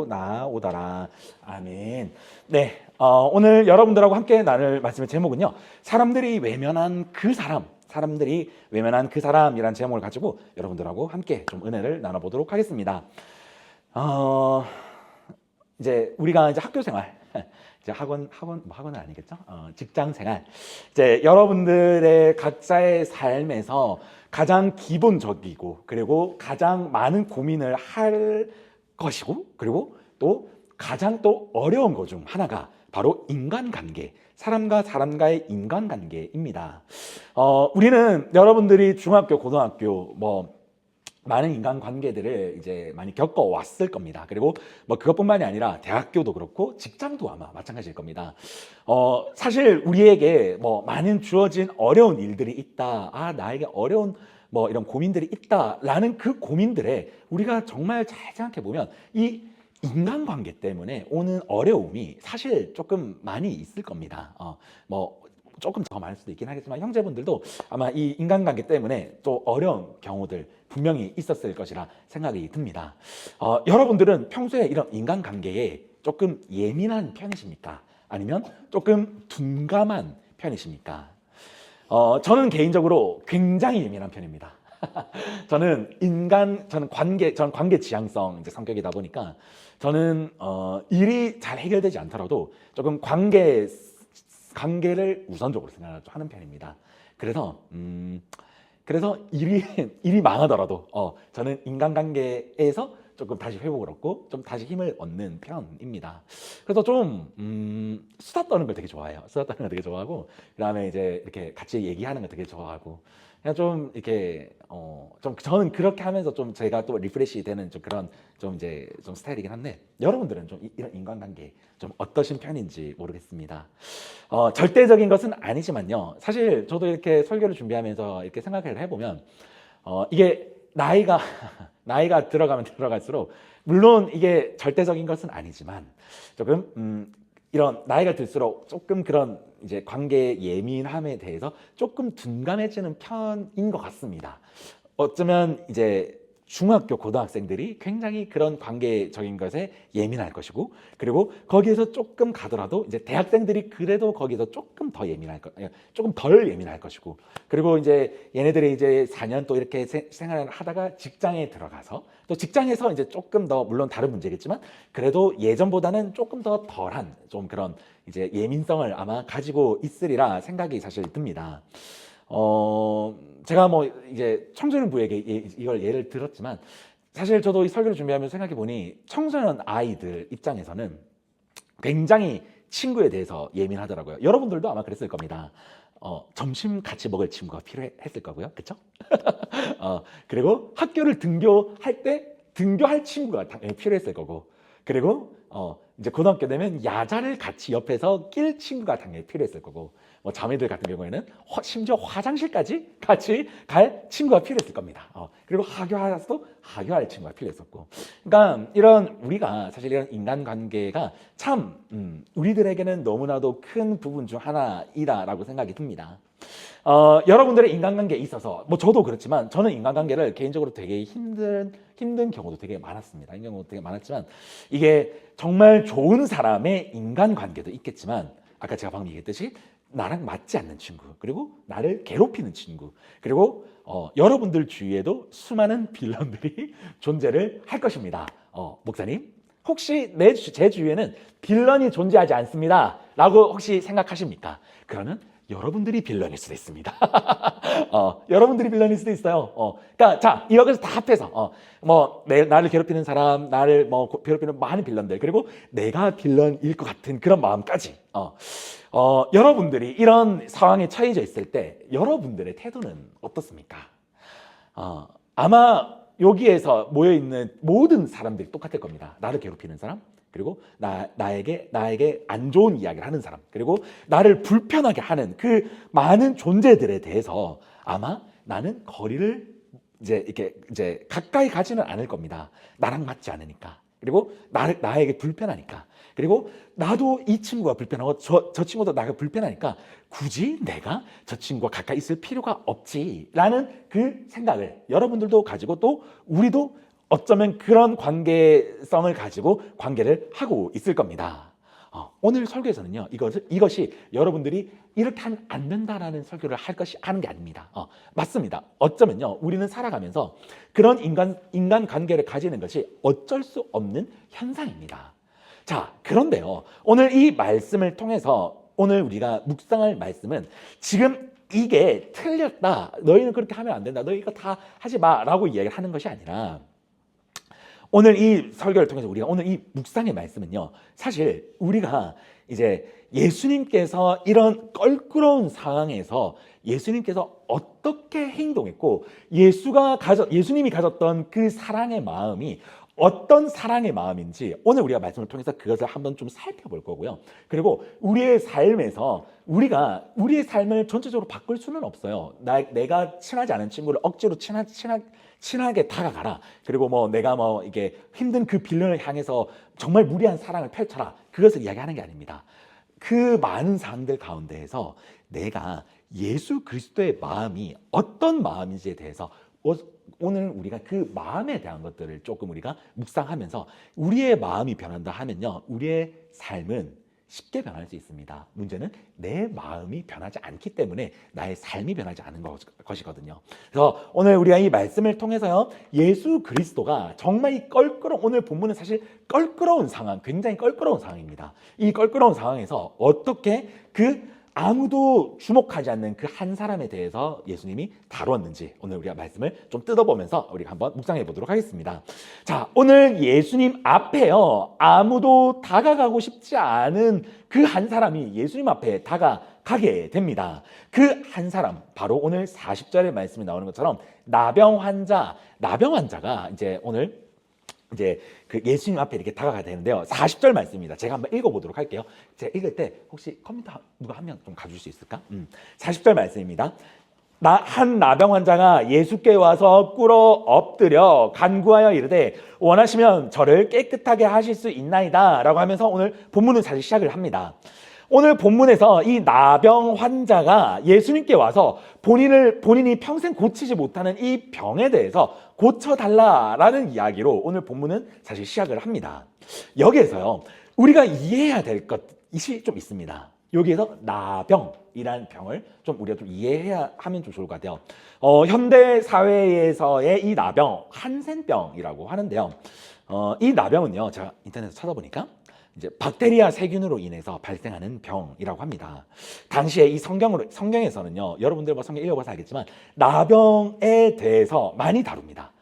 나오더라. 아멘. 네, 오늘 여러분들하고 함께 나눌 말씀의 제목은요, 사람들이 외면한 그 사람, 사람들이 외면한 그 사람이란 제목을 가지고 여러분들하고 함께 좀 은혜를 나눠보도록 하겠습니다. 이제 우리가 이제 학교 생활, 이제 학원은 아니겠죠? 직장 생활. 이제 여러분들의 각자의 삶에서 가장 기본적이고 그리고 가장 많은 고민을 할 것이고 그리고 또 가장 또 어려운 것 중 하나가 바로 인간관계, 사람과 사람과의 인간관계입니다. 우리는 여러분들이 중학교, 고등학교 많은 인간관계들을 이제 많이 겪어왔을 겁니다. 그리고 그것뿐만이 아니라 대학교도 그렇고 직장도 아마 마찬가지일 겁니다. 사실 우리에게 많은 주어진 어려운 일들이 있다. 나에게 어려운 이런 고민들이 있다라는 그 고민들에 우리가 정말 잘 생각해 보면 이 인간관계 때문에 오는 어려움이 사실 조금 많이 있을 겁니다. 조금 더 많을 수도 있긴 하겠지만 형제분들도 아마 이 인간관계 때문에 또 어려운 경우들 분명히 있었을 것이라 생각이 듭니다. 여러분들은 평소에 이런 인간관계에 조금 예민한 편이십니까? 아니면 조금 둔감한 편이십니까? 저는 개인적으로 굉장히 예민한 편입니다. 저는 관계 지향성 이제 성격이다 보니까 저는 일이 잘 해결되지 않더라도 조금 관계를 우선적으로 생각하는 편입니다. 그래서 일이 망하더라도 저는 인간관계에서 조금 다시 회복을 얻고 좀 다시 힘을 얻는 편입니다. 그래서 좀 수다 떠는 걸 되게 좋아해요. 수다 떠는 걸 되게 좋아하고 그다음에 이제 이렇게 같이 얘기하는 걸 되게 좋아하고 그냥 좀 이렇게 좀 저는 그렇게 하면서 좀 제가 또 리프레시 되는 좀 그런 좀 이제 좀 스타일이긴 한데 여러분들은 좀 이런 인간관계 좀 어떠신 편인지 모르겠습니다. 절대적인 것은 아니지만요. 사실 저도 이렇게 설교를 준비하면서 이렇게 생각을 해보면 이게 나이가 들어가면 들어갈수록 물론 이게 절대적인 것은 아니지만 조금 이런 나이가 들수록 조금 그런 이제 관계 예민함에 대해서 조금 둔감해지는 편인 것 같습니다. 어쩌면 이제 중학교 고등학생들이 굉장히 그런 관계적인 것에 예민할 것이고 그리고 거기에서 조금 가더라도 이제 대학생들이 그래도 거기서 조금 덜 예민할 것이고 그리고 이제 얘네들이 이제 4년 또 이렇게 생활을 하다가 직장에 들어가서 또 직장에서 이제 조금 더 물론 다른 문제겠지만 그래도 예전보다는 조금 더 덜한 좀 그런 이제 예민성을 아마 가지고 있으리라 생각이 사실 듭니다. 제가 이제 청소년 부에게 이걸 예를 들었지만 사실 저도 이 설교를 준비하면서 생각해 보니 청소년 아이들 입장에서는 굉장히 친구에 대해서 예민하더라고요. 여러분들도 아마 그랬을 겁니다. 점심 같이 먹을 친구가 필요했을 거고요. 그렇죠? 그리고 학교를 등교할 때 등교할 친구가 필요했을 거고 그리고 이제 고등학교 되면 야자를 같이 옆에서 낄 친구가 당연히 필요했을 거고 자매들 같은 경우에는 심지어 화장실까지 같이 갈 친구가 필요했을 겁니다. 그리고 하교하서도 하교할 친구가 필요했었고 그러니까 우리가 사실 이런 인간관계가 참 우리들에게는 너무나도 큰 부분 중 하나이다라고 생각이 듭니다. 여러분들의 인간관계에 있어서 저도 그렇지만 저는 인간관계를 개인적으로 되게 힘든 경우도 되게 많았습니다. 힘든 경우도 되게 많았지만 이게 정말 좋은 사람의 인간관계도 있겠지만 아까 제가 방금 얘기했듯이 나랑 맞지 않는 친구 그리고 나를 괴롭히는 친구 그리고 여러분들 주위에도 수많은 빌런들이 존재를 할 것입니다. 목사님 혹시 제 주위에는 빌런이 존재하지 않습니다 라고 혹시 생각하십니까? 그러면 여러분들이 빌런일 수도 있습니다. 여러분들이 빌런일 수도 있어요. 그러니까 자 여기서 다 합해서 나를 괴롭히는 사람, 나를 괴롭히는 많은 빌런들 그리고 내가 빌런일 것 같은 그런 마음까지 여러분들이 이런 상황에 처해져 있을 때 여러분들의 태도는 어떻습니까? 아마 여기에서 모여있는 모든 사람들이 똑같을 겁니다. 나를 괴롭히는 사람 그리고 나에게 안 좋은 이야기를 하는 사람 그리고 나를 불편하게 하는 그 많은 존재들에 대해서 아마 나는 거리를 이제 가까이 가지는 않을 겁니다. 나랑 맞지 않으니까 그리고 나에게 불편하니까 그리고 나도 이 친구가 불편하고 저 친구도 나가 불편하니까 굳이 내가 저 친구와 가까이 있을 필요가 없지라는 그 생각을 여러분들도 가지고 또 우리도 어쩌면 그런 관계성을 가지고 관계를 하고 있을 겁니다. 오늘 설교에서는요, 이것이 여러분들이 이렇게 하면 안 된다라는 설교를 하는 게 아닙니다. 맞습니다. 어쩌면요, 우리는 살아가면서 그런 인간 관계를 가지는 것이 어쩔 수 없는 현상입니다. 자, 그런데요, 오늘 이 말씀을 통해서 오늘 우리가 묵상할 말씀은 지금 이게 틀렸다, 너희는 그렇게 하면 안 된다, 너희 이거 다 하지 마라고 이야기를 하는 것이 아니라, 오늘 이 설교를 통해서 우리가 오늘 이 묵상의 말씀은요, 사실 우리가 이제 예수님께서 이런 껄끄러운 상황에서 예수님께서 어떻게 행동했고 예수님이 가졌던 그 사랑의 마음이 어떤 사랑의 마음인지 오늘 우리가 말씀을 통해서 그것을 한번 좀 살펴볼 거고요. 그리고 우리의 삶에서 우리가 우리의 삶을 전체적으로 바꿀 수는 없어요. 내가 친하지 않은 친구를 억지로 친하게 다가가라. 그리고 뭐 내가 뭐 이게 힘든 그 빌런을 향해서 정말 무리한 사랑을 펼쳐라. 그것을 이야기하는 게 아닙니다. 그 많은 사람들 가운데에서 내가 예수 그리스도의 마음이 어떤 마음인지에 대해서 오늘 우리가 그 마음에 대한 것들을 조금 우리가 묵상하면서 우리의 마음이 변한다 하면요, 우리의 삶은 쉽게 변할 수 있습니다. 문제는 내 마음이 변하지 않기 때문에 나의 삶이 변하지 않은 것이거든요. 그래서 오늘 우리가 이 말씀을 통해서요, 예수 그리스도가 정말 이 오늘 본문은 사실 껄끄러운 상황, 굉장히 껄끄러운 상황입니다. 이 껄끄러운 상황에서 어떻게 아무도 주목하지 않는 그 한 사람에 대해서 예수님이 다루었는지 오늘 우리가 말씀을 좀 뜯어보면서 우리가 한번 묵상해 보도록 하겠습니다. 자, 오늘 예수님 앞에요, 아무도 다가가고 싶지 않은 그 한 사람이 예수님 앞에 다가가게 됩니다. 그 한 사람, 바로 오늘 40절의 말씀이 나오는 것처럼 나병 환자가 이제 오늘 이제 그 예수님 앞에 이렇게 다가가야 되는데요. 40절 말씀입니다. 제가 한번 읽어보도록 할게요. 제가 읽을 때 혹시 컴퓨터 누가 한 명 좀 가줄 수 있을까? 40절 말씀입니다. 한 나병 환자가 예수께 와서 꿇어 엎드려 간구하여 이르되 원하시면 저를 깨끗하게 하실 수 있나이다 라고 하면서 오늘 본문은 사실 시작을 합니다. 오늘 본문에서 이 나병 환자가 예수님께 와서 본인이 평생 고치지 못하는 이 병에 대해서 고쳐달라라는 이야기로 오늘 본문은 사실 시작을 합니다. 여기에서요, 우리가 이해해야 될 것이 좀 있습니다. 여기에서 나병이라는 병을 좀 우리가 좀 이해해야 하면 좀 좋을 것 같아요. 현대 사회에서의 이 나병, 한센병이라고 하는데요. 이 나병은요, 제가 인터넷에서 찾아보니까 이제 박테리아 세균으로 인해서 발생하는 병이라고 합니다. 당시에 이 성경에서는요, 여러분들 뭐 성경 읽어봐서 알겠지만 나병에 대해서 많이 다룹니다.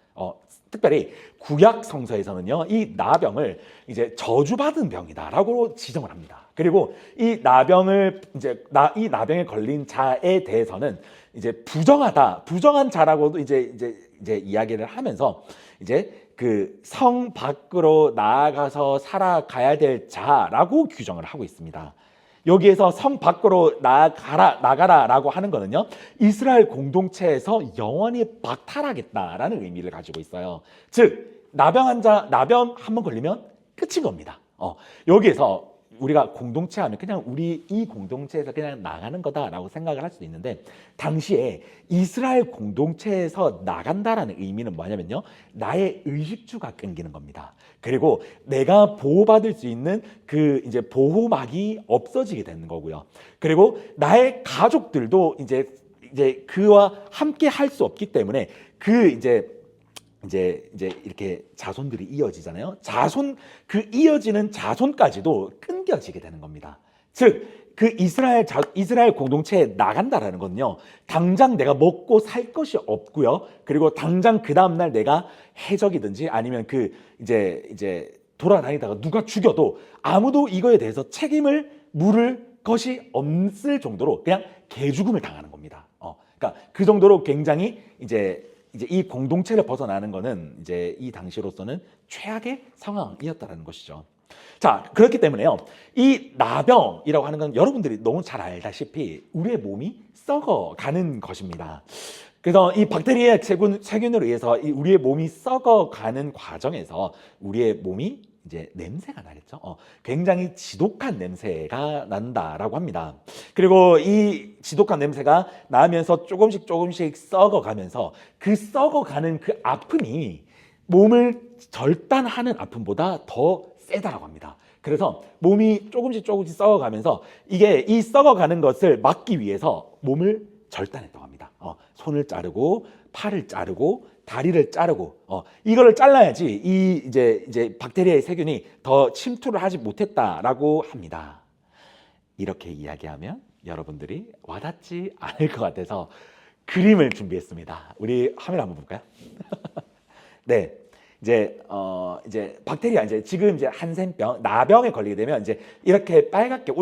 특별히 구약 성서에서는요, 이 나병을 이제 저주받은 병이다라고 지정을 합니다. 그리고 이 나병에 걸린 자에 대해서는 이제 부정한 자라고도 이제 이야기를 하면서 이제 그 성 밖으로 나아가서 살아가야 될 자라고 규정을 하고 있습니다. 여기에서 성 밖으로 나가라라고 하는 거는요, 이스라엘 공동체에서 영원히 박탈하겠다라는 의미를 가지고 있어요. 즉 나병 한 번 걸리면 끝인 겁니다. 여기에서 우리가 공동체 하면 그냥 우리 이 공동체에서 그냥 나가는 거다라고 생각을 할 수도 있는데, 당시에 이스라엘 공동체에서 나간다라는 의미는 뭐냐면요, 나의 의식주가 끊기는 겁니다. 그리고 내가 보호받을 수 있는 그 이제 보호막이 없어지게 되는 거고요. 그리고 나의 가족들도 이제 그와 함께 할 수 없기 때문에 이제 이렇게 자손들이 이어지잖아요. 그 이어지는 자손까지도 끊겨지게 되는 겁니다. 즉, 그 이스라엘 공동체에 나간다라는 건요, 당장 내가 먹고 살 것이 없고요. 그리고 당장 그 다음날 내가 해적이든지 아니면 이제 돌아다니다가 누가 죽여도 아무도 이거에 대해서 책임을 물을 것이 없을 정도로 그냥 개죽음을 당하는 겁니다. 그러니까 그 정도로 굉장히 이제 이 공동체를 벗어나는 거는 이제 이 당시로서는 최악의 상황이었다는 것이죠. 자, 그렇기 때문에요, 이 나병이라고 하는 건 여러분들이 너무 잘 알다시피 우리의 몸이 썩어가는 것입니다. 그래서 이 박테리아 세균으로 의해서 우리의 몸이 썩어가는 과정에서 우리의 몸이 이제 냄새가 나겠죠. 굉장히 지독한 냄새가 난다라고 합니다. 그리고 이 지독한 냄새가 나면서 조금씩 썩어가면서 그 썩어가는 그 아픔이 몸을 절단하는 아픔보다 더 세다라고 합니다. 그래서 몸이 조금씩 썩어가면서 이게 이 썩어가는 것을 막기 위해서 몸을 절단했다고 합니다. 손을 자르고 팔을 자르고 다리를 자르고 이거를 잘라야지 이 이제 박테리아의 세균이 더 침투를 하지 못했다라고 합니다. 이렇게 이야기하면 여러분들이 와닿지 않을 것 같아서 그림을 준비했습니다. 우리 화면 한번 볼까요? 네. 이제 박테리아 지금 한센병 나병에 걸리게 되면 이제 이렇게 빨갛게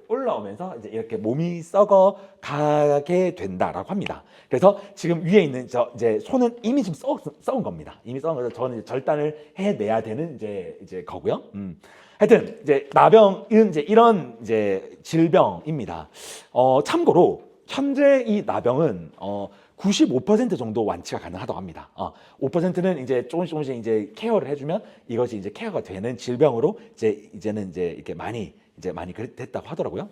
올라오면서 이제 이렇게 몸이 썩어 가게 된다라고 합니다. 그래서 지금 위에 있는 이제 손은 이미 지금 썩은 겁니다. 이미 썩은 거죠. 저는 이제 절단을 해내야 되는 이제 거고요. 하여튼 이제 나병은 이런 질병입니다. 참고로 현재 이 나병은 95% 정도 완치가 가능하다고 합니다. 5%는 이제 조금씩 이제 케어를 해주면 이것이 이제 케어가 되는 질병으로 이제는 이렇게 많이 됐다고 하더라고요.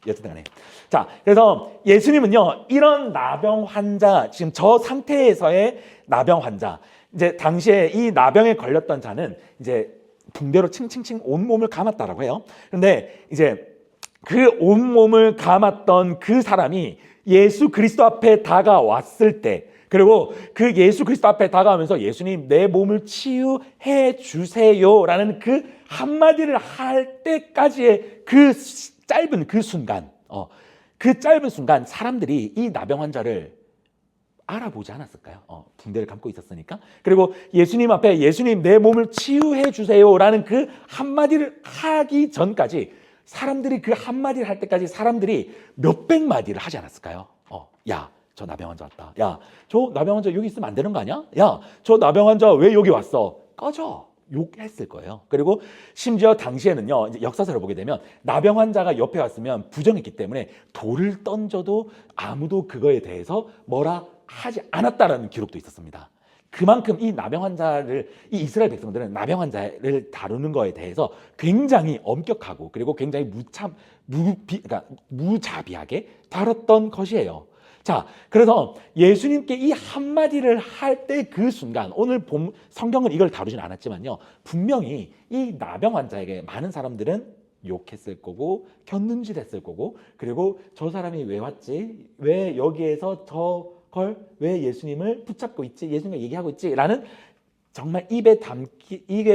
여튼 간에. 자, 그래서 예수님은요, 이런 나병 환자, 지금 저 상태에서의 나병 환자, 이제 당시에 이 나병에 걸렸던 자는 이제 붕대로 칭칭칭 온몸을 감았다라고 해요. 그런데 이제 그 온몸을 감았던 그 사람이 예수 그리스도 앞에 다가왔을 때, 그리고 그 예수 그리스도 앞에 다가오면서 예수님 내 몸을 치유해 주세요라는 그 한마디를 할 때까지의 그 짧은 그 순간, 그 짧은 순간 사람들이 이 나병 환자를 알아보지 않았을까요? 붕대를 감고 있었으니까. 그리고 예수님 앞에 예수님 내 몸을 치유해 주세요라는 그 한마디를 하기 전까지 사람들이 그 한마디를 할 때까지 사람들이 몇백 마디를 하지 않았을까요? 야, 저 나병 환자 왔다. 야, 저 나병 환자 여기 있으면 안 되는 거 아니야? 야, 저 나병 환자 왜 여기 왔어? 꺼져. 욕했을 거예요. 그리고 심지어 당시에는요, 이제 역사서를 보게 되면 나병 환자가 옆에 왔으면 부정했기 때문에 돌을 던져도 아무도 그거에 대해서 뭐라 하지 않았다라는 기록도 있었습니다. 그만큼 이 나병 환자를, 이 이스라엘 백성들은 나병 환자를 다루는 거에 대해서 굉장히 엄격하고 그리고 굉장히 그러니까 무자비하게 다뤘던 것이에요. 자, 그래서 예수님께 이 한마디를 할 때 그 순간, 오늘 성경은 이걸 다루진 않았지만요, 분명히 이 나병 환자에게 많은 사람들은 욕했을 거고 곁눈질 했을 거고, 그리고 저 사람이 왜 왔지? 왜 여기에서 저걸 왜 예수님을 붙잡고 있지? 예수님과 얘기하고 있지? 라는 정말 입에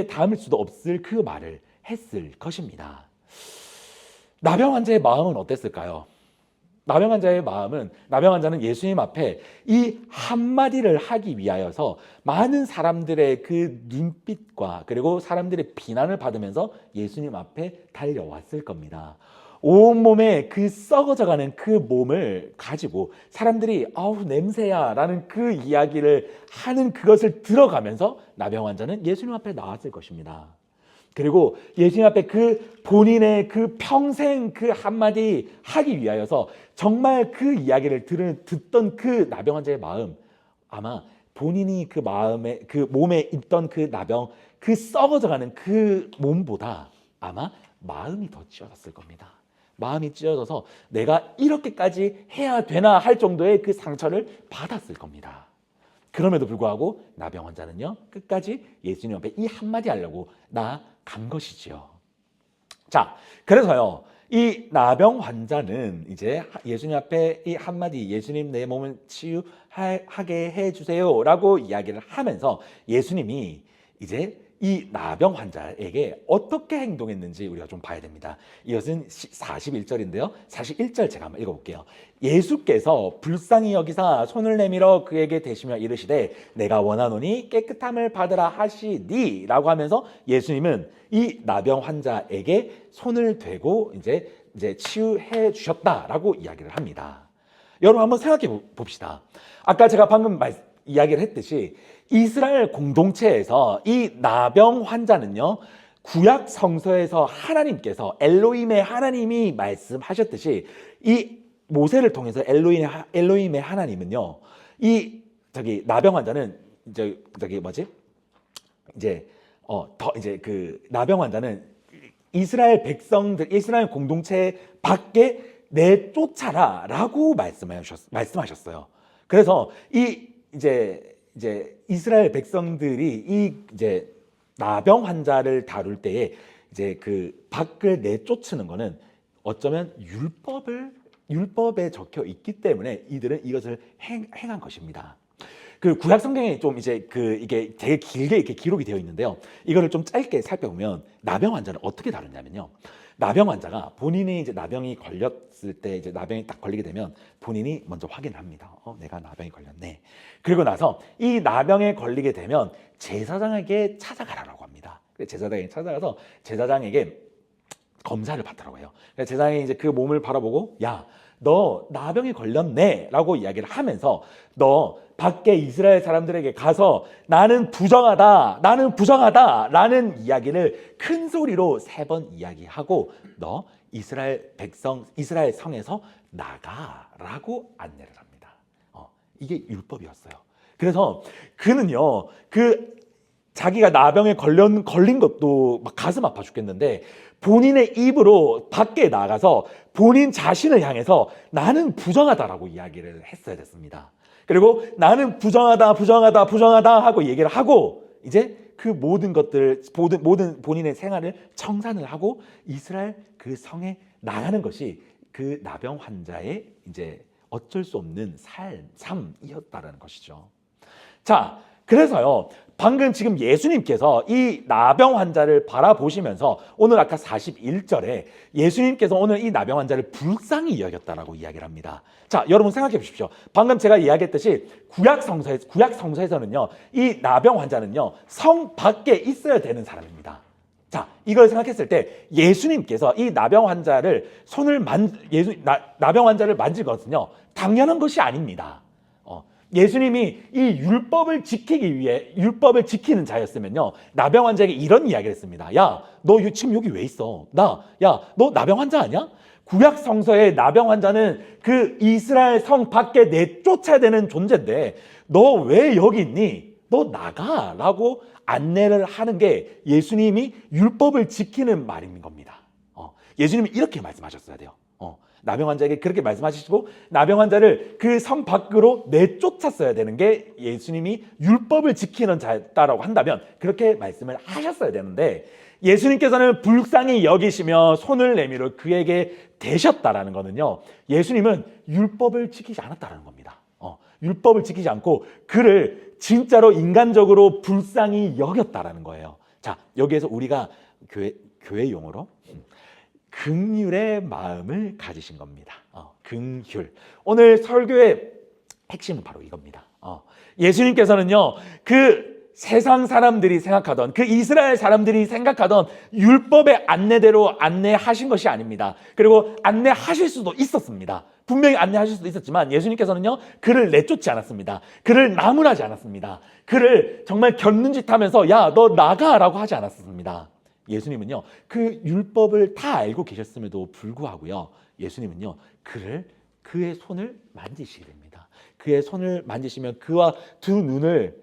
담을 수도 없을 그 말을 했을 것입니다. 나병 환자의 마음은 어땠을까요? 나병 환자는 예수님 앞에 이 한마디를 하기 위하여서 많은 사람들의 그 눈빛과 그리고 사람들의 비난을 받으면서 예수님 앞에 달려왔을 겁니다. 온몸에 그 썩어져가는 그 몸을 가지고 사람들이 아우 냄새야 라는 그 이야기를 하는 그것을 들어가면서 나병 환자는 예수님 앞에 나왔을 것입니다. 그리고 예수님 앞에 그 본인의 그 평생 그 한마디 하기 위하여서 정말 그 이야기를 듣던 그 나병 환자의 마음, 아마 본인이 그 마음에, 그 몸에 있던 그 나병, 그 썩어져가는 그 몸보다 아마 마음이 더 찢어졌을 겁니다. 마음이 찢어져서 내가 이렇게까지 해야 되나 할 정도의 그 상처를 받았을 겁니다. 그럼에도 불구하고 나병 환자는요, 끝까지 예수님 앞에 이 한마디 하려고 나간 것이지요. 자, 그래서요, 이 나병 환자는 이제 예수님 앞에 이 한마디, 예수님 내 몸을 치유하게 해주세요 라고 이야기를 하면서 예수님이 이제 이 나병 환자에게 어떻게 행동했는지 우리가 좀 봐야 됩니다. 이것은 41절인데요. 41절 제가 한번 읽어볼게요. 예수께서 불쌍히 여기사 손을 내밀어 그에게 대시며 이르시되 내가 원하노니 깨끗함을 받으라 하시니 라고 하면서 예수님은 이 나병 환자에게 손을 대고 이제 치유해 주셨다라고 이야기를 합니다. 여러분 한번 생각해 봅시다. 아까 제가 방금 이야기를 했듯이 이스라엘 공동체에서 이 나병 환자는요, 구약 성서에서 하나님께서 엘로힘의 하나님이 말씀하셨듯이 이 모세를 통해서 엘로힘의 하나님은요, 이 나병 환자는 그 나병 환자는 이스라엘 백성들, 이스라엘 공동체 밖에 내쫓아라라고 말씀하셨어요. 그래서 이제 이스라엘 백성들이 이 이제 나병 환자를 다룰 때에 이제 그 밖을 내쫓는 거는 어쩌면 율법에 적혀 있기 때문에 이들은 이것을 행한 것입니다. 그 구약 성경에 좀 이제 그 이게 되게 길게 이렇게 기록이 되어 있는데요. 이거를 좀 짧게 살펴보면 나병 환자를 어떻게 다루냐면요. 나병 환자가 본인이 이제 나병이 걸렸을 때 이제 나병이 딱 걸리게 되면 본인이 먼저 확인합니다. 내가 나병이 걸렸네. 그리고 나서 이 나병에 걸리게 되면 제사장에게 찾아가라고 합니다. 제사장에게 찾아가서 제사장에게 검사를 받더라고요. 해요. 제사장이 이제 그 몸을 바라보고 야, 너 나병에 걸렸네 라고 이야기를 하면서 너 밖에 이스라엘 사람들에게 가서 나는 부정하다 라는 이야기를 큰 소리로 3번 이야기하고 너 이스라엘 성에서 나가라고 안내를 합니다. 이게 율법이었어요. 그래서 그는요 자기가 나병에 걸린 것도 막 가슴 아파 죽겠는데 본인의 입으로 밖에 나가서 본인 자신을 향해서 나는 부정하다라고 이야기를 했어야 됐습니다. 그리고 나는 부정하다 하고 얘기를 하고 이제 그 모든 것들 모든 본인의 생활을 청산을 하고 이스라엘 그 성에 나가는 것이 그 나병 환자의 이제 어쩔 수 없는 삶이었다라는 것이죠. 자, 그래서요 방금 지금 예수님께서 이 나병 환자를 바라보시면서 오늘 아까 41절에 예수님께서 오늘 이 나병 환자를 불쌍히 여겼다라고 이야기를 합니다. 자, 여러분 생각해 보십시오. 방금 제가 이야기했듯이 구약 성서에서는요 이 나병 환자는요 성 밖에 있어야 되는 사람입니다. 자, 이걸 생각했을 때 예수님께서 이 나병 환자를 나병 환자를 만질 것은요 당연한 것이 아닙니다. 예수님이 이 율법을 지키기 위해 율법을 지키는 자였으면요 나병 환자에게 이런 이야기를 했습니다. 야, 너 지금 여기 왜 있어? 야, 너 나병 환자 아니야? 구약 성서의 나병 환자는 그 이스라엘 성 밖에 내쫓아야 되는 존재인데 너 왜 여기 있니? 너 나가라고 안내를 하는 게 예수님이 율법을 지키는 말인 겁니다. 예수님이 이렇게 말씀하셨어야 돼요. 나병 환자에게 그렇게 말씀하시고 나병 환자를 그 성 밖으로 내쫓았어야 되는 게 예수님이 율법을 지키는 자였다라고 한다면 그렇게 말씀을 하셨어야 되는데 예수님께서는 불쌍히 여기시며 손을 내밀어 그에게 대셨다라는 거는요 예수님은 율법을 지키지 않았다라는 겁니다. 율법을 지키지 않고 그를 진짜로 인간적으로 불쌍히 여겼다라는 거예요. 자, 여기에서 우리가 교회 용어로 긍휼의 마음을 가지신 겁니다. 긍휼. 오늘 설교의 핵심은 바로 이겁니다. 예수님께서는요, 그 세상 사람들이 생각하던, 그 이스라엘 사람들이 생각하던 율법의 안내대로 안내하신 것이 아닙니다. 그리고 안내하실 수도 있었습니다. 분명히 안내하실 수도 있었지만 예수님께서는요, 그를 내쫓지 않았습니다. 그를 나무라지 않았습니다. 그를 정말 곁눈짓 하면서 야, 너 나가라고 하지 않았습니다. 예수님은요 그 율법을 다 알고 계셨음에도 불구하고요 예수님은요 그의 손을 만지시게 됩니다. 그의 손을 만지시면 그와 두 눈을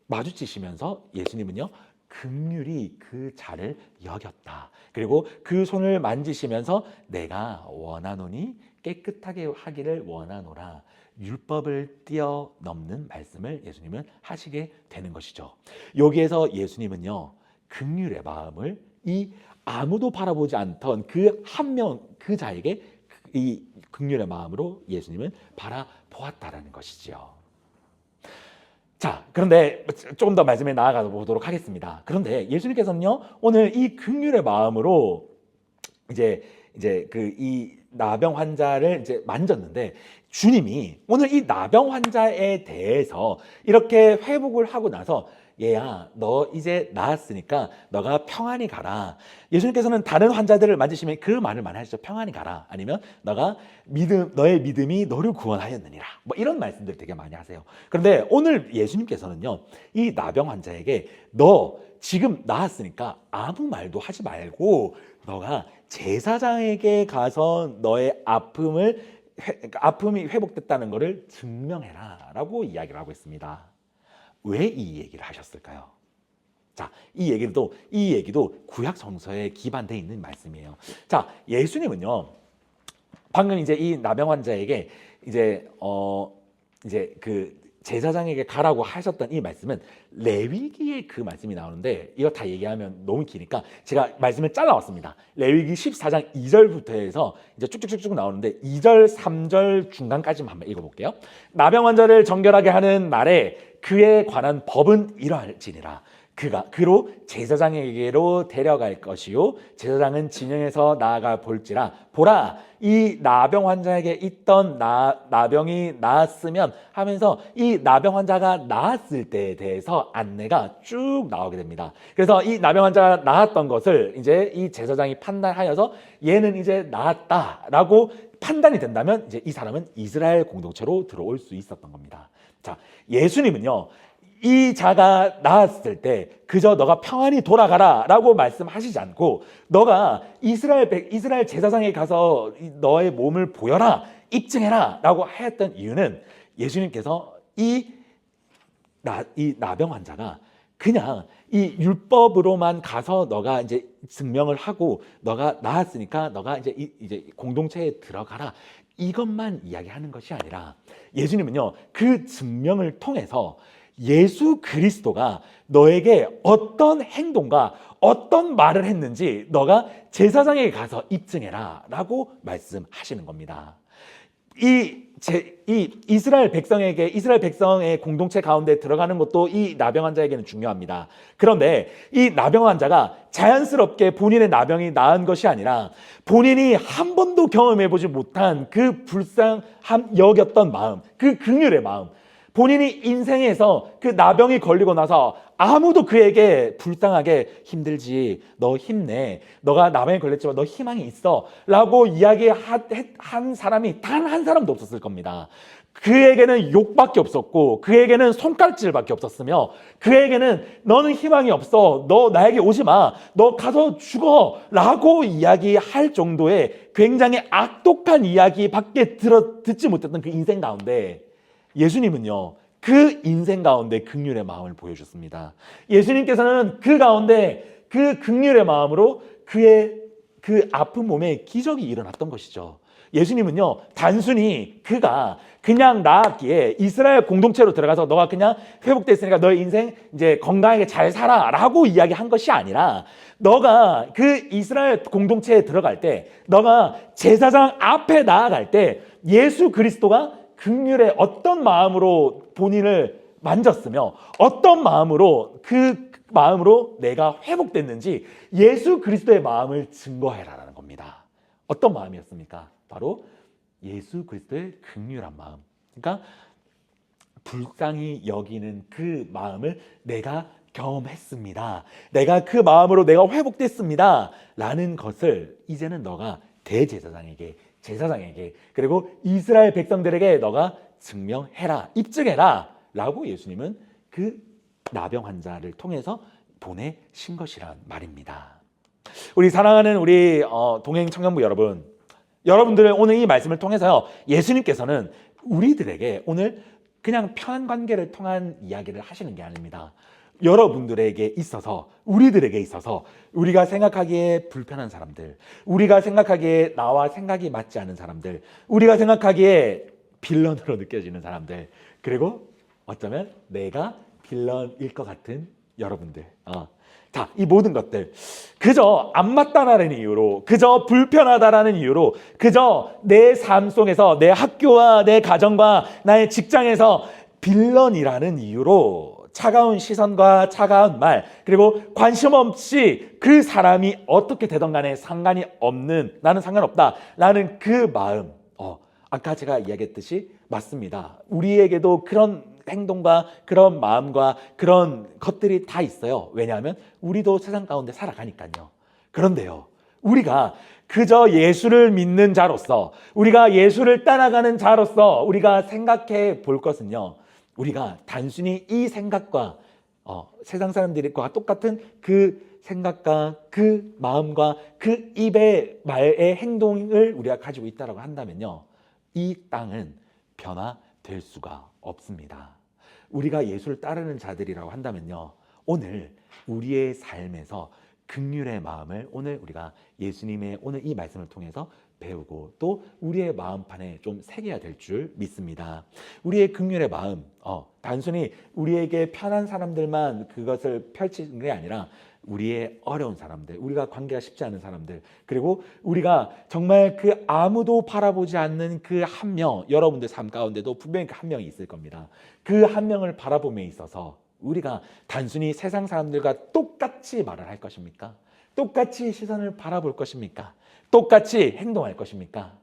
마주치시면서 예수님은요 긍휼히 그 자를 여겼다. 그리고 그 손을 만지시면서 내가 원하노니 깨끗하게 하기를 원하노라. 율법을 뛰어넘는 말씀을 예수님은 하시게 되는 것이죠. 여기에서 예수님은요 긍휼의 마음을 이 아무도 바라보지 않던 그 한 명 그 자에게 이 긍휼의 마음으로 예수님은 바라보았다라는 것이죠. 자, 그런데 조금 더 말씀에 나아가 보도록 하겠습니다. 그런데 예수님께서는요 오늘 이 긍휼의 마음으로 이제 그 이 나병 환자를 이제 만졌는데 주님이 오늘 이 나병 환자에 대해서 이렇게 회복을 하고 나서 얘야, 너 이제 나았으니까 너가 평안히 가라. 예수님께서는 다른 환자들을 만지시면 그 말을 많이 하시죠. 평안히 가라. 아니면 너의 믿음이 너를 구원하였느니라. 뭐 이런 말씀들 되게 많이 하세요. 그런데 오늘 예수님께서는요, 이 나병 환자에게 너 지금 나았으니까 아무 말도 하지 말고 너가 제사장에게 가서 너의 아픔이 회복됐다는 것을 증명해라 라고 이야기를 하고 있습니다. 왜 이 얘기를 하셨을까요? 자, 이 얘기도 구약 성서에 기반되어 있는 말씀이에요. 자, 예수님은요, 방금 이제 이 나병 환자에게 이제 그 제사장에게 가라고 하셨던 이 말씀은 레위기의 그 말씀이 나오는데 이거 다 얘기하면 너무 기니까 제가 말씀을 잘라왔습니다. 레위기 14장 2절부터 해서 이제 쭉쭉쭉쭉 나오는데 2절, 3절 중간까지만 한번 읽어볼게요. 나병 환자를 정결하게 하는 날에 그에 관한 법은 이러할지니라. 그로 제사장에게로 데려갈 것이요 제사장은 진영에서 나아가 볼지라. 보라, 이 나병 환자에게 있던 나병이 나았으면 하면서 이 나병 환자가 나았을 때에 대해서 안내가 쭉 나오게 됩니다. 그래서 이 나병 환자가 나았던 것을 이제 이 제사장이 판단하여서 얘는 이제 나았다라고 판단이 된다면 이제 이 사람은 이스라엘 공동체로 들어올 수 있었던 겁니다. 자, 예수님은요, 이 자가 나았을 때 그저 너가 평안히 돌아가라 라고 말씀하시지 않고 너가 이스라엘 제사장에 가서 너의 몸을 보여라, 입증해라 라고 하였던 이유는 예수님께서 이 나병 환자가 그냥 이 율법으로만 가서 너가 이제 증명을 하고 너가 나았으니까 너가 이제 공동체에 들어가라, 이것만 이야기하는 것이 아니라 예수님은요, 그 증명을 통해서 예수 그리스도가 너에게 어떤 행동과 어떤 말을 했는지 너가 제사장에게 가서 입증해라 라고 말씀하시는 겁니다. 이 이스라엘 백성의 공동체 가운데 들어가는 것도 이 나병 환자에게는 중요합니다. 그런데 이 나병 환자가 자연스럽게 본인의 나병이 나은 것이 아니라 본인이 한 번도 경험해보지 못한 그 불쌍함 여겼던 마음, 그 긍휼의 마음, 본인이 인생에서 그 나병이 걸리고 나서 아무도 그에게 불쌍하게 힘들지, 너 힘내, 너가 나병에 걸렸지만 너 희망이 있어 라고 이야기한 사람이 단 한 사람도 없었을 겁니다. 그에게는 욕밖에 없었고 그에게는 손가락질밖에 없었으며 그에게는 너는 희망이 없어, 너 나에게 오지 마, 너 가서 죽어 라고 이야기할 정도의 굉장히 악독한 이야기밖에 듣지 못했던 그 인생 가운데 예수님은요, 그 인생 가운데 긍휼의 마음을 보여줬습니다. 예수님께서는 그 가운데 그 긍휼의 마음으로 그의 그 아픈 몸에 기적이 일어났던 것이죠. 예수님은요, 단순히 그가 그냥 나았기에 이스라엘 공동체로 들어가서 너가 그냥 회복됐으니까 너의 인생 이제 건강하게 잘 살아 라고 이야기한 것이 아니라 너가 그 이스라엘 공동체에 들어갈 때, 너가 제사장 앞에 나아갈 때 예수 그리스도가 긍휼의 어떤 마음으로 본인을 만졌으며 어떤 마음으로 그 마음으로 내가 회복됐는지 예수 그리스도의 마음을 증거해라라는 겁니다. 어떤 마음이었습니까? 바로 예수 그리스도의 긍휼한 마음. 그러니까 불쌍히 여기는 그 마음을 내가 경험했습니다. 내가 그 마음으로 내가 회복됐습니다 라는 것을 이제는 너가 대제사장에게, 제사장에게, 그리고 이스라엘 백성들에게 너가 증명해라, 입증해라 라고 예수님은 그 나병 환자를 통해서 보내신 것이란 말입니다. 우리 사랑하는 우리 동행 청년부 여러분들 오늘 이 말씀을 통해서요, 예수님께서는 우리들에게 오늘 그냥 편한 관계를 통한 이야기를 하시는 게 아닙니다. 여러분들에게 있어서, 우리들에게 있어서 우리가 생각하기에 불편한 사람들, 우리가 생각하기에 나와 생각이 맞지 않은 사람들, 우리가 생각하기에 빌런으로 느껴지는 사람들, 그리고 어쩌면 내가 빌런일 것 같은 여러분들, 자, 이 모든 것들 그저 안 맞다라는 이유로, 그저 불편하다라는 이유로, 그저 내 삶 속에서, 내 학교와 내 가정과 나의 직장에서 빌런이라는 이유로 차가운 시선과 차가운 말, 그리고 관심 없이 그 사람이 어떻게 되던 간에 상관이 없는, 나는 상관없다 라는 그 마음, 아까 제가 이야기했듯이 맞습니다. 우리에게도 그런 행동과 그런 마음과 그런 것들이 다 있어요. 왜냐하면 우리도 세상 가운데 살아가니까요. 그런데요, 우리가 그저 예수를 믿는 자로서, 우리가 예수를 따라가는 자로서 우리가 생각해 볼 것은요, 우리가 단순히 이 생각과 세상 사람들과 똑같은 그 생각과 그 마음과 그 입의 말의 행동을 우리가 가지고 있다고 한다면요, 이 땅은 변화될 수가 없습니다. 우리가 예수를 따르는 자들이라고 한다면요, 오늘 우리의 삶에서 긍휼의 마음을 오늘 우리가 예수님의 오늘 이 말씀을 통해서 배우고 또 우리의 마음판에 좀 새겨야 될 줄 믿습니다. 우리의 긍휼의 마음, 단순히 우리에게 편한 사람들만 그것을 펼치는 게 아니라 우리의 어려운 사람들, 우리가 관계가 쉽지 않은 사람들, 그리고 우리가 정말 그 아무도 바라보지 않는 그 한 명, 여러분들 삶 가운데도 분명히 그 한 명이 있을 겁니다. 그 한 명을 바라봄에 있어서 우리가 단순히 세상 사람들과 똑같이 말을 할 것입니까? 똑같이 시선을 바라볼 것입니까? 똑같이 행동할 것입니까?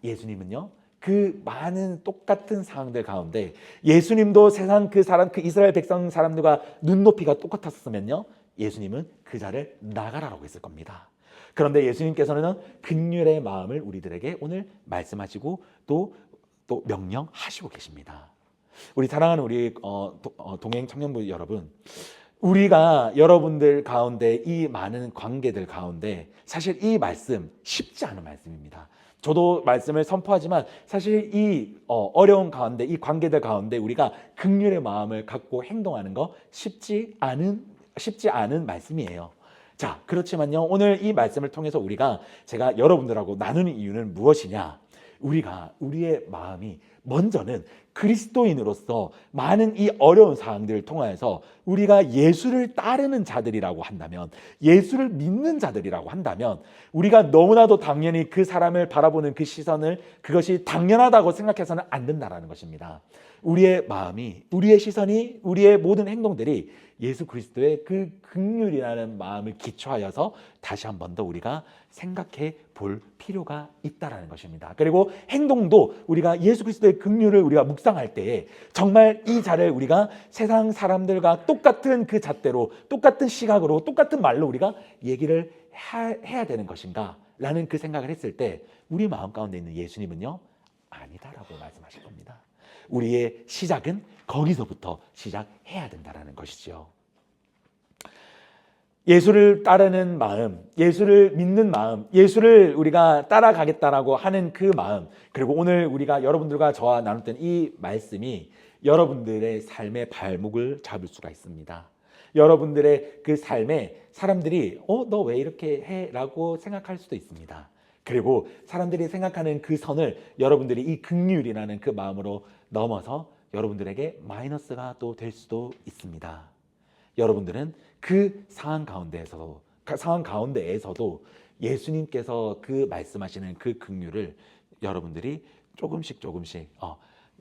예수님은요, 그 많은 똑같은 상황들 가운데 예수님도 세상 그 이스라엘 백성 사람들과 눈높이가 똑같았으면요, 예수님은 그 자를 나가라라고 했을 겁니다. 그런데 예수님께서는 긍휼의 마음을 우리들에게 오늘 말씀하시고 또 명령하시고 계십니다. 우리 사랑하는 우리 동행 청년부 여러분, 우리가 여러분들 가운데 이 많은 관계들 가운데 사실 이 말씀 쉽지 않은 말씀입니다. 저도 말씀을 선포하지만 사실 이 어려운 가운데 이 관계들 가운데 우리가 긍휼의 마음을 갖고 행동하는 거 쉽지 않은 말씀이에요. 자, 그렇지만요, 오늘 이 말씀을 통해서 제가 여러분들하고 나누는 이유는 무엇이냐? 우리의 마음이 먼저는 그리스도인으로서 많은 이 어려운 상황들을 통하여서 우리가 예수를 따르는 자들이라고 한다면, 예수를 믿는 자들이라고 한다면, 우리가 너무나도 당연히 그 사람을 바라보는 그 시선을 그것이 당연하다고 생각해서는 안 된다라는 것입니다. 우리의 마음이, 우리의 시선이, 우리의 모든 행동들이 예수 그리스도의 그 긍휼이라는 마음을 기초하여서 다시 한 번 더 우리가 생각해 볼 필요가 있다라는 것입니다. 그리고 행동도 우리가 예수 그리스도의 긍휼을 우리가 묵상할 때에 정말 이 자를 우리가 세상 사람들과 똑같은 그 잣대로, 똑같은 시각으로, 똑같은 말로 우리가 얘기를 해야 되는 것인가? 라는 그 생각을 했을 때 우리 마음 가운데 있는 예수님은요, 아니다라고 말씀하실 겁니다. 우리의 시작은 거기서부터 시작해야 된다는 것이죠. 예수를 따르는 마음, 예수를 믿는 마음, 예수를 우리가 따라가겠다라고 하는 그 마음, 그리고 오늘 우리가 여러분들과 저와 나눴던 이 말씀이 여러분들의 삶의 발목을 잡을 수가 있습니다. 여러분들의 그 삶에 사람들이 너 왜 이렇게 해? 라고 생각할 수도 있습니다. 그리고 사람들이 생각하는 그 선을 여러분들이 이 긍휼이라는 그 마음으로 넘어서 여러분들에게 마이너스가 또 될 수도 있습니다. 여러분들은 그 상황 가운데에서도 예수님께서 그 말씀하시는 그 긍휼을 여러분들이 조금씩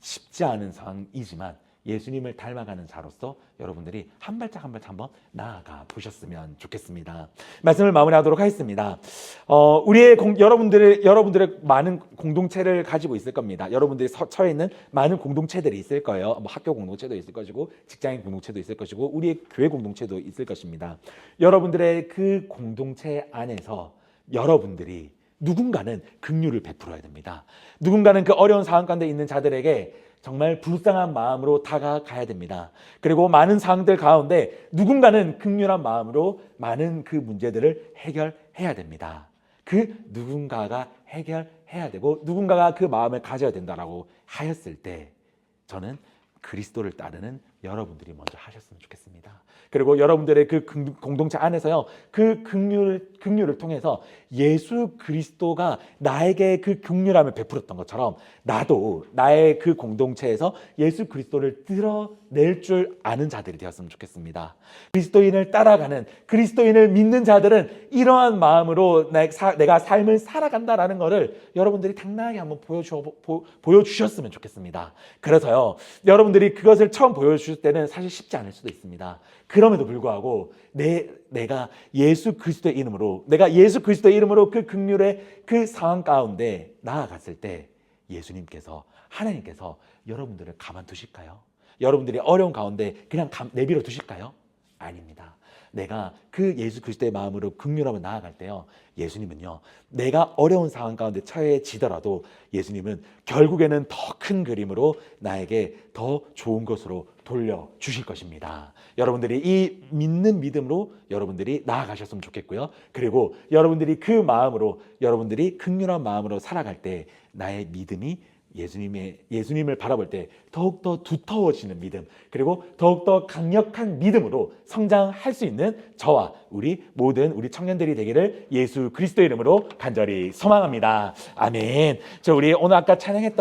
쉽지 않은 상황이지만 예수님을 닮아가는 자로서 여러분들이 한 발짝 한번 나아가 보셨으면 좋겠습니다. 말씀을 마무리하도록 하겠습니다. 여러분들의 많은 공동체를 가지고 있을 겁니다. 여러분들이 처해 있는 많은 공동체들이 있을 거예요. 뭐 학교 공동체도 있을 것이고, 직장인 공동체도 있을 것이고, 우리의 교회 공동체도 있을 것입니다. 여러분들의 그 공동체 안에서 여러분들이 누군가는 긍휼을 베풀어야 됩니다. 누군가는 그 어려운 상황 가운데 있는 자들에게 정말 불쌍한 마음으로 다가가야 됩니다. 그리고 많은 상황들 가운데 누군가는 긍휼한 마음으로 많은 그 문제들을 해결해야 됩니다. 그 누군가가 해결해야 되고 누군가가 그 마음을 가져야 된다라고 하였을 때 저는 그리스도를 따르는 여러분들이 먼저 하셨으면 좋겠습니다. 그리고 여러분들의 그 공동체 안에서요, 그 긍휼을 통해서 예수 그리스도가 나에게 그 긍휼함을 베풀었던 것처럼 나도 나의 그 공동체에서 예수 그리스도를 드러낼 줄 아는 자들이 되었으면 좋겠습니다. 그리스도인을 따라가는, 그리스도인을 믿는 자들은 이러한 마음으로 내가 삶을 살아간다라는 것을 여러분들이 당당하게 한번 보여주셨으면 좋겠습니다. 그래서요, 여러분들이 그것을 처음 보여주실 때는 사실 쉽지 않을 수도 있습니다. 그럼에도 불구하고 내가 예수 그리스도의 이름으로 그 긍휼의 그 상황 가운데 나아갔을 때 하나님께서 여러분들을 가만두실까요? 여러분들이 어려운 가운데 그냥 내버려 두실까요? 아닙니다. 내가 그 예수 그리스도의 마음으로 긍휼하며 나아갈 때요, 예수님은요, 내가 어려운 상황 가운데 처해지더라도 예수님은 결국에는 더 큰 그림으로 나에게 더 좋은 것으로 돌려주실 것입니다. 여러분들이 이 믿는 믿음으로 여러분들이 나아가셨으면 좋겠고요. 그리고 여러분들이 그 마음으로, 여러분들이 긍휼한 마음으로 살아갈 때 나의 믿음이 예수님을 바라볼 때 더욱더 두터워지는 믿음, 그리고 더욱더 강력한 믿음으로 성장할 수 있는 저와 우리 모든 우리 청년들이 되기를 예수 그리스도의 이름으로 간절히 소망합니다. 아멘. 우리 오늘 아까 찬양했던